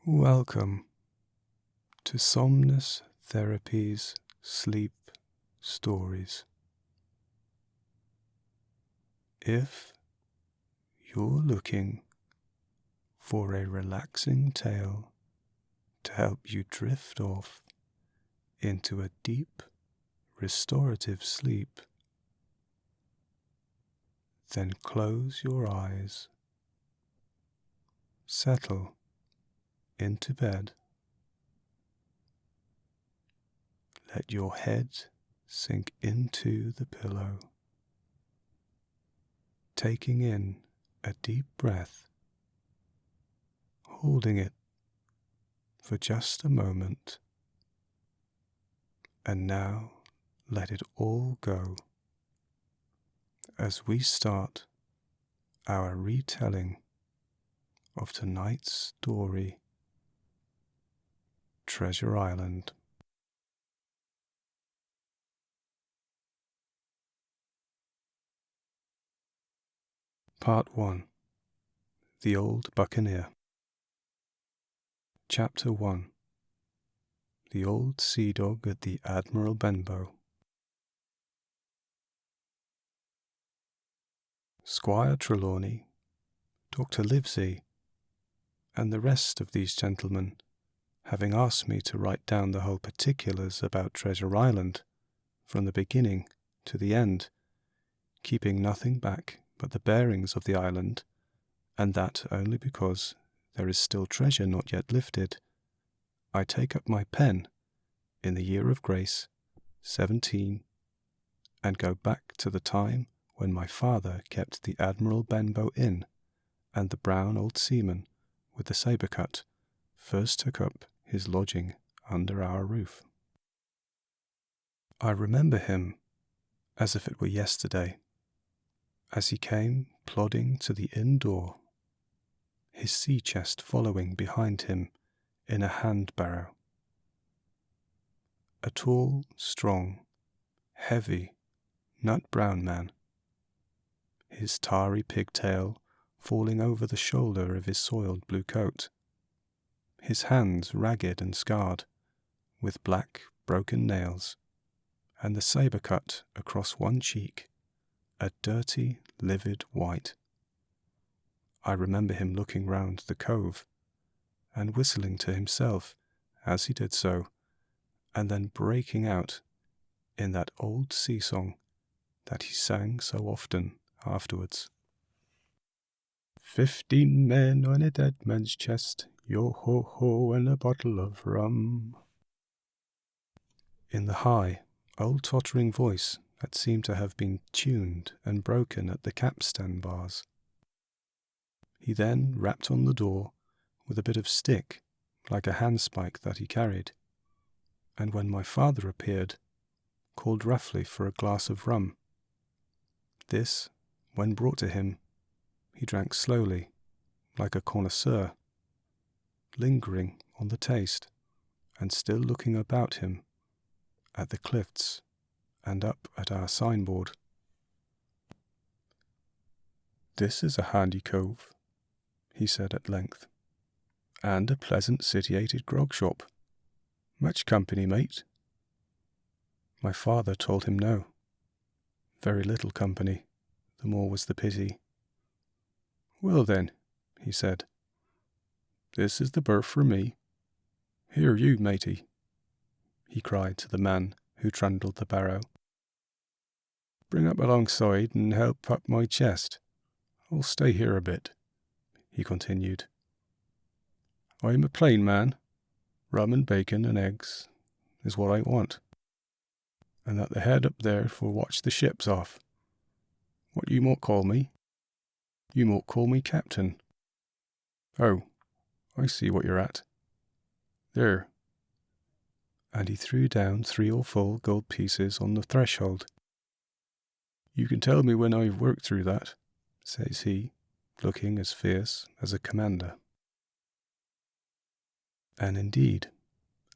Welcome to Somnus Therapy's Sleep Stories. If you're looking for a relaxing tale to help you drift off into a deep, restorative sleep, then close your eyes, settle into bed. Let your head sink into the pillow, taking in a deep breath, holding it for just a moment, and now let it all go as we start our retelling of tonight's story, Treasure Island. Part 1. The Old Buccaneer. Chapter 1. The Old Sea Dog at the Admiral Benbow. Squire Trelawney, Dr. Livesey, and the rest of these gentlemen, having asked me to write down the whole particulars about Treasure Island, from the beginning to the end, keeping nothing back but the bearings of the island, and that only because there is still treasure not yet lifted, I take up my pen in the year of grace 17, and go back to the time when my father kept the Admiral Benbow Inn, and the brown old seaman with the sabre cut first took up his lodging under our roof. I remember him as if it were yesterday, as he came plodding to the inn door, his sea chest following behind him in a hand barrow. A tall, strong, heavy, nut-brown man, his tarry pigtail falling over the shoulder of his soiled blue coat, his hands ragged and scarred, with black, broken nails, and the sabre cut across one cheek, a dirty, livid white. I remember him looking round the cove, and whistling to himself as he did so, and then breaking out in that old sea song that he sang so often afterwards. 15 men on a dead man's chest, yo-ho-ho, and a bottle of rum. In the high, old tottering voice that seemed to have been tuned and broken at the capstan bars. He then rapped on the door with a bit of stick, like a handspike that he carried, and when my father appeared, called roughly for a glass of rum. This, when brought to him, he drank slowly, like a connoisseur, lingering on the taste, and still looking about him, at the cliffs, and up at our signboard. "This is a handy cove," he said at length, "and a pleasant situated grog shop. Much company, mate?" My father told him no. Very little company, the more was the pity. "Well then," he said, "this is the berth for me. Here you, matey," he cried to the man who trundled the barrow. "Bring up alongside and help up my chest. I'll stay here a bit," he continued. "I'm a plain man. Rum and bacon and eggs is what I want. And that the head up there for watch the ships off. What you mought call me? You mought call me captain. Oh, I see what you're at. There." And he threw down 3 or 4 gold pieces on the threshold. "You can tell me when I've worked through that," says he, looking as fierce as a commander. And indeed,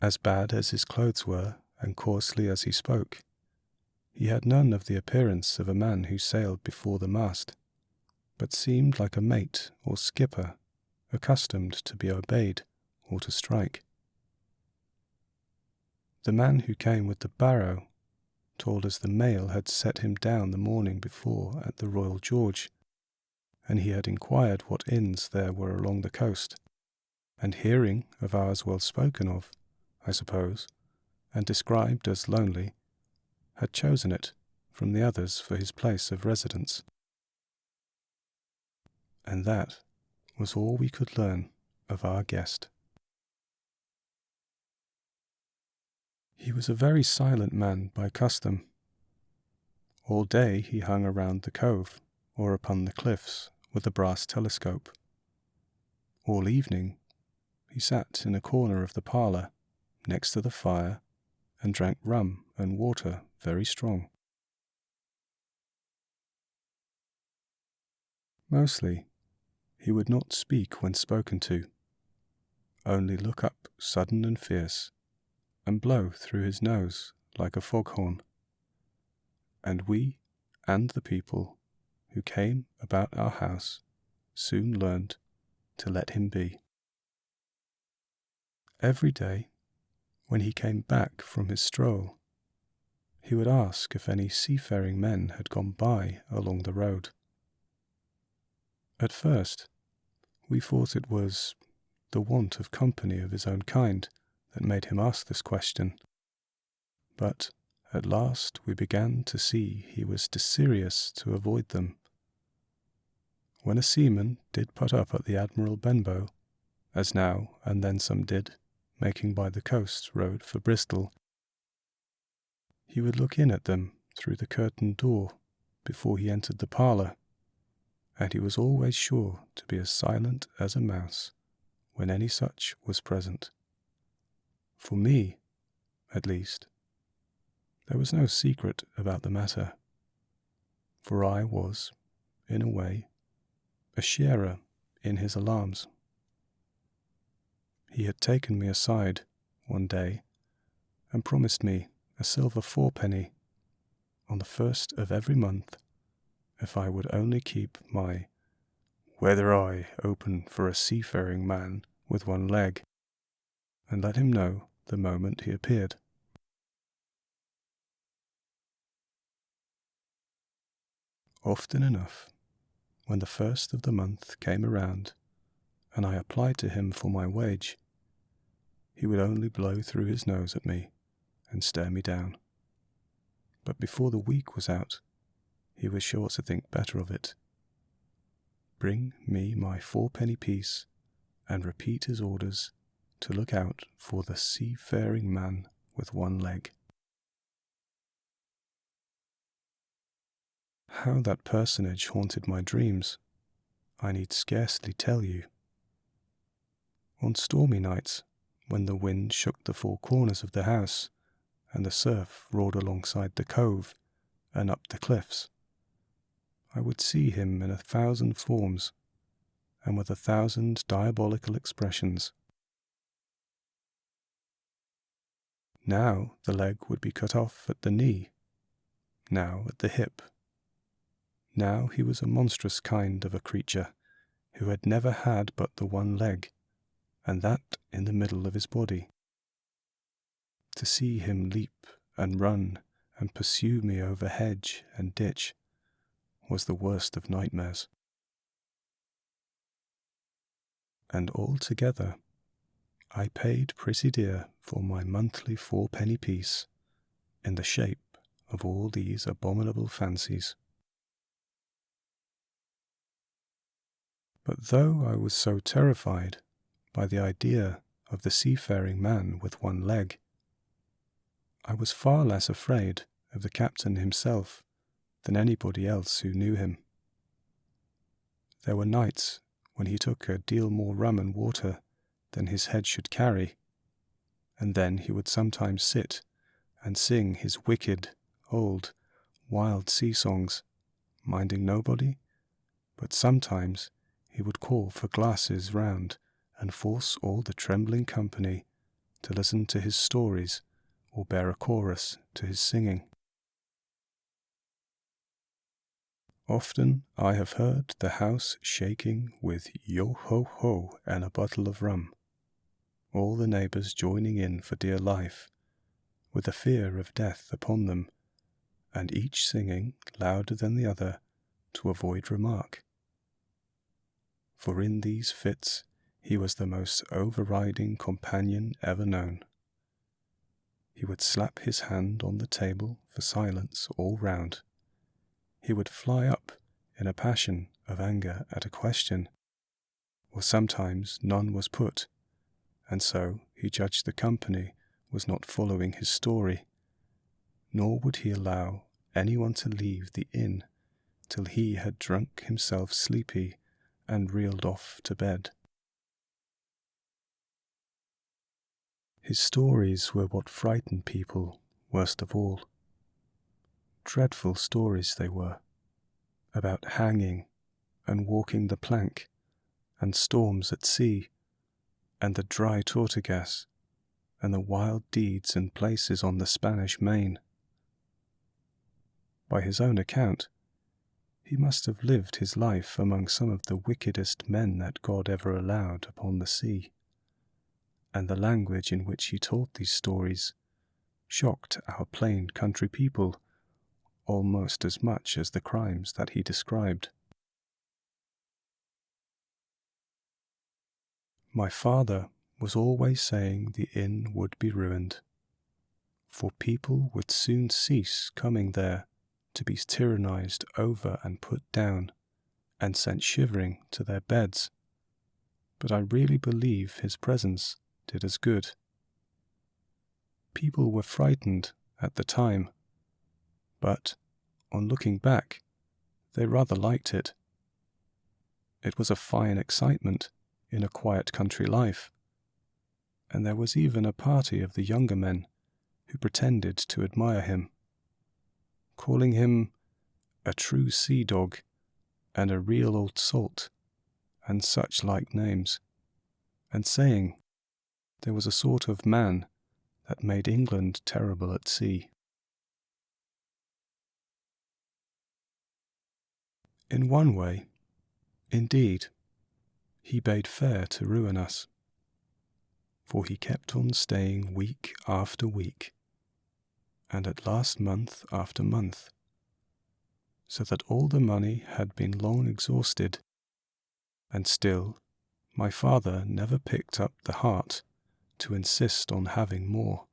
as bad as his clothes were, and coarsely as he spoke, he had none of the appearance of a man who sailed before the mast, but seemed like a mate or skipper, accustomed to be obeyed or to strike. The man who came with the barrow told us the mail had set him down the morning before at the Royal George, and he had inquired what inns there were along the coast, and hearing of ours well spoken of, I suppose, and described as lonely, had chosen it from the others for his place of residence. And that was all we could learn of our guest. He was a very silent man by custom. All day he hung around the cove or upon the cliffs with a brass telescope. All evening he sat in a corner of the parlour next to the fire and drank rum and water very strong. Mostly he would not speak when spoken to, only look up sudden and fierce, and blow through his nose like a foghorn. And we and the people who came about our house soon learned to let him be. Every day, when he came back from his stroll, he would ask if any seafaring men had gone by along the road. At first, we thought it was the want of company of his own kind that made him ask this question, but at last we began to see he was desirous to avoid them. When a seaman did put up at the Admiral Benbow, as now and then some did, making by the coast road for Bristol, he would look in at them through the curtained door before he entered the parlour, and he was always sure to be as silent as a mouse when any such was present. For me, at least, there was no secret about the matter, for I was, in a way, a sharer in his alarms. He had taken me aside one day and promised me a silver fourpenny on the 1st of every month if I would only keep my weather eye open for a seafaring man with one leg, and let him know the moment he appeared. Often enough, when the 1st of the month came around, and I applied to him for my wage, he would only blow through his nose at me and stare me down. But before the week was out, he was sure to think better of it, bring me my fourpenny piece, and repeat his orders to look out for the seafaring man with one leg. How that personage haunted my dreams, I need scarcely tell you. On stormy nights, when the wind shook the four corners of the house, and the surf roared alongside the cove and up the cliffs, I would see him in 1,000 forms, and with 1,000 diabolical expressions. Now the leg would be cut off at the knee, now at the hip. Now he was a monstrous kind of a creature, who had never had but the one leg, and that in the middle of his body. To see him leap and run and pursue me over hedge and ditch was the worst of nightmares. And altogether, I paid pretty dear for my monthly fourpenny piece in the shape of all these abominable fancies. But though I was so terrified by the idea of the seafaring man with one leg, I was far less afraid of the captain himself than anybody else who knew him. There were nights when he took a deal more rum and water than his head should carry, and then he would sometimes sit and sing his wicked, old, wild sea songs, minding nobody, but sometimes he would call for glasses round and force all the trembling company to listen to his stories or bear a chorus to his singing. Often I have heard the house shaking with yo-ho-ho and a bottle of rum, all the neighbours joining in for dear life, with the fear of death upon them, and each singing louder than the other to avoid remark. For in these fits he was the most overriding companion ever known. He would slap his hand on the table for silence all round. He would fly up in a passion of anger at a question, or sometimes none was put, and so he judged the company was not following his story, nor would he allow anyone to leave the inn till he had drunk himself sleepy and reeled off to bed. His stories were what frightened people worst of all. Dreadful stories they were, about hanging and walking the plank, and storms at sea, and the dry Tortugas, and the wild deeds and places on the Spanish Main. By his own account, he must have lived his life among some of the wickedest men that God ever allowed upon the sea, and the language in which he told these stories shocked our plain country people almost as much as the crimes that he described. My father was always saying the inn would be ruined, for people would soon cease coming there to be tyrannized over and put down, and sent shivering to their beds. But I really believe his presence did us good. People were frightened at the time, but, on looking back, they rather liked it. It was a fine excitement in a quiet country life, and there was even a party of the younger men who pretended to admire him, calling him a true sea dog and a real old salt, and such like names, and saying there was a sort of man that made England terrible at sea. In one way, indeed, he bade fair to ruin us, for he kept on staying week after week, and at last month after month, so that all the money had been long exhausted, and still my father never picked up the heart to insist on having more.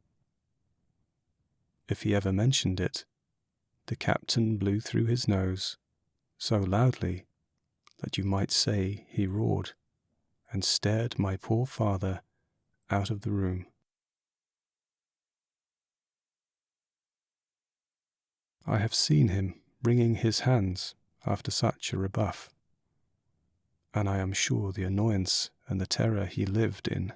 If he ever mentioned it, the captain blew through his nose so loudly that you might say he roared, and stared my poor father out of the room. I have seen him wringing his hands after such a rebuff, and I am sure the annoyance and the terror he lived in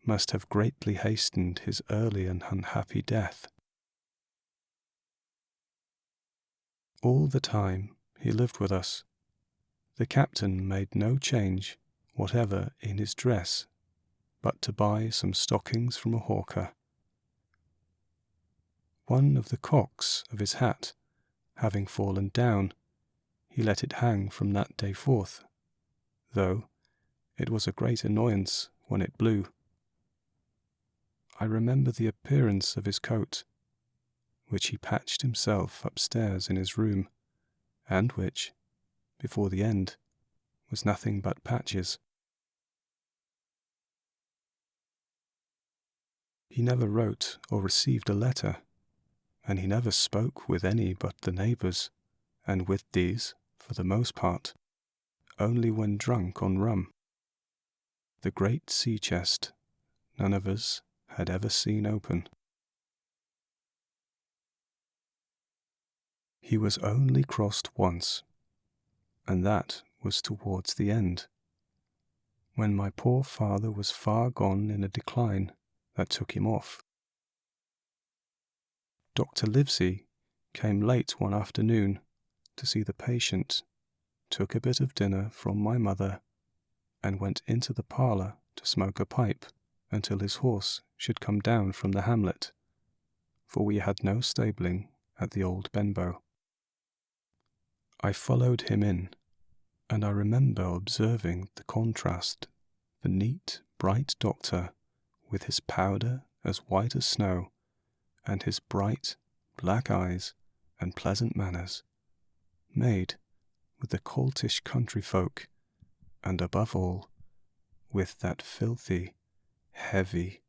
must have greatly hastened his early and unhappy death. All the time he lived with us, the captain made no change whatever in his dress but to buy some stockings from a hawker. One of the cocks of his hat having fallen down, he let it hang from that day forth, though it was a great annoyance when it blew. I remember the appearance of his coat, which he patched himself upstairs in his room, and which, before the end, was nothing but patches. He never wrote or received a letter, and he never spoke with any but the neighbours, and with these, for the most part, only when drunk on rum. The great sea chest none of us had ever seen open. He was only crossed once, and that was towards the end, when my poor father was far gone in a decline that took him off. Dr. Livesey came late one afternoon to see the patient, took a bit of dinner from my mother, and went into the parlour to smoke a pipe until his horse should come down from the hamlet, for we had no stabling at the old Benbow. I followed him in, and I remember observing the contrast the neat, bright doctor with his powder as white as snow, and his bright, black eyes and pleasant manners, made with the coltish country folk, and above all, with that filthy, heavy,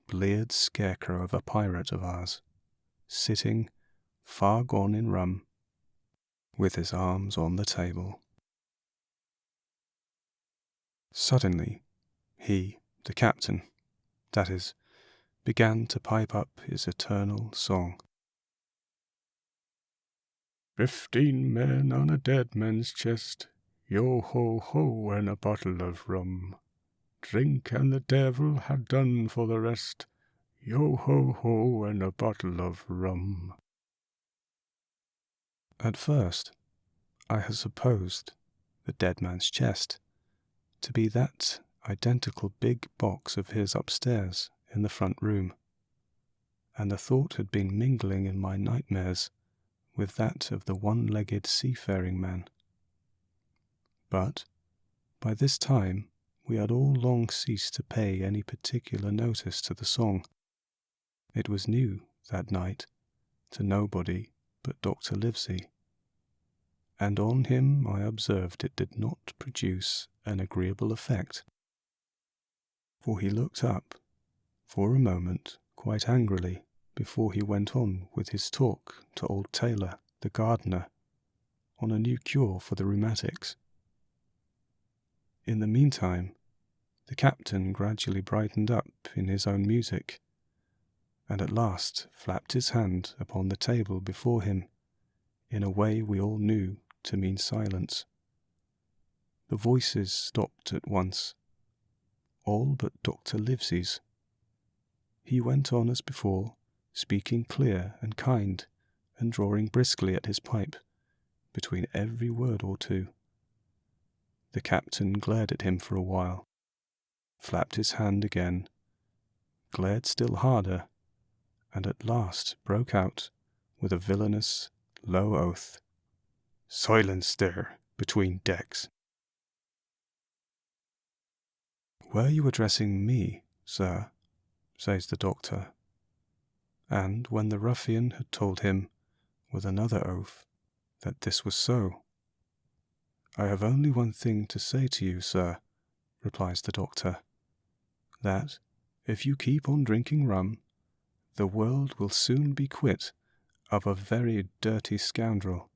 bleared scarecrow of a pirate of ours, sitting, far gone in rum, with his arms on the table. Suddenly, he, the captain, that is, began to pipe up his eternal song. 15 men on a dead man's chest, yo-ho-ho and a bottle of rum. Drink and the devil had done for the rest, yo-ho-ho and a bottle of rum. At first, I had supposed the dead man's chest to be that identical big box of his upstairs in the front room, and the thought had been mingling in my nightmares with that of the one-legged seafaring man. But by this time we had all long ceased to pay any particular notice to the song. It was new that night to nobody but Dr. Livesey, and on him I observed it did not produce an agreeable effect, for he looked up for a moment quite angrily before he went on with his talk to old Taylor, the gardener, on a new cure for the rheumatics. In the meantime, the captain gradually brightened up in his own music, and at last flapped his hand upon the table before him in a way we all knew to mean silence. The voices stopped at once, all but Dr. Livesey's. He went on as before, speaking clear and kind, and drawing briskly at his pipe, between every word or two. The captain glared at him for a while, flapped his hand again, glared still harder, and at last broke out with a villainous, low oath. "Silence there, between decks." "Were you addressing me, sir?" says the doctor. And when the ruffian had told him, with another oath, that this was so, "I have only one thing to say to you, sir," replies the doctor, "that, if you keep on drinking rum, the world will soon be quit of a very dirty scoundrel."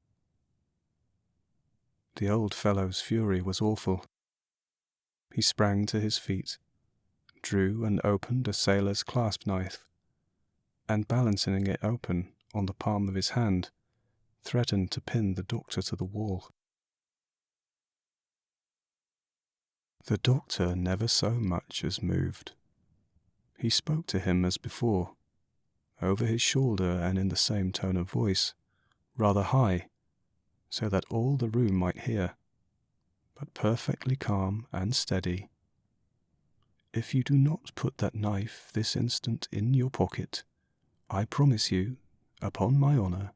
The old fellow's fury was awful. He sprang to his feet, drew and opened a sailor's clasp knife, and balancing it open on the palm of his hand, threatened to pin the doctor to the wall. The doctor never so much as moved. He spoke to him as before, over his shoulder and in the same tone of voice, rather high, so that all the room might hear, but perfectly calm and steady. "If you do not put that knife this instant in your pocket, I promise you, upon my honour,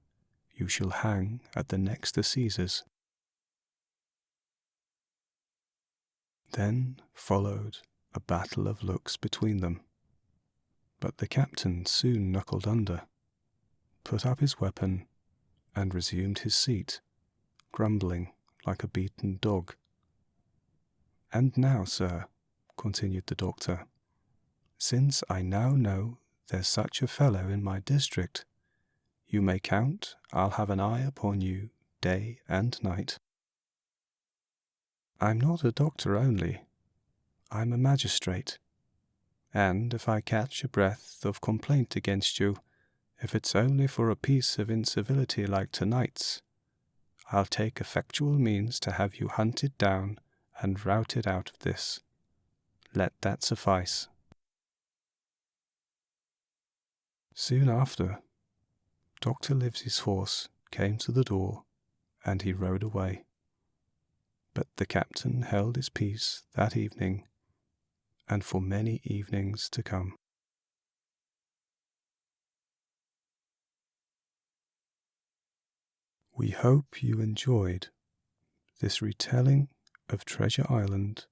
you shall hang at the next assizes." Then followed a battle of looks between them, but the captain soon knuckled under, put up his weapon, and resumed his seat, grumbling like a beaten dog. "And now, sir," continued the doctor, "since I now know there's such a fellow in my district, you may count I'll have an eye upon you day and night. I'm not a doctor only, I'm a magistrate, and if I catch a breath of complaint against you, if it's only for a piece of incivility like tonight's, I'll take effectual means to have you hunted down and routed out of this. Let that suffice." Soon after, Dr. Livesey's horse came to the door, and he rode away. But the captain held his peace that evening, and for many evenings to come. We hope you enjoyed this retelling of Treasure Island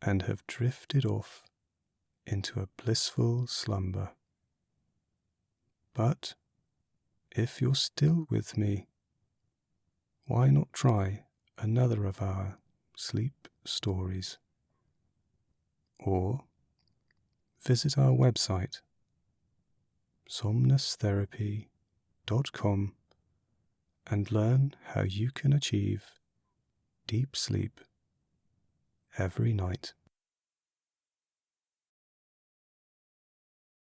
and have drifted off into a blissful slumber. But if you're still with me, why not try another of our sleep stories? Or visit our website, somnustherapy.com, and learn how you can achieve deep sleep every night.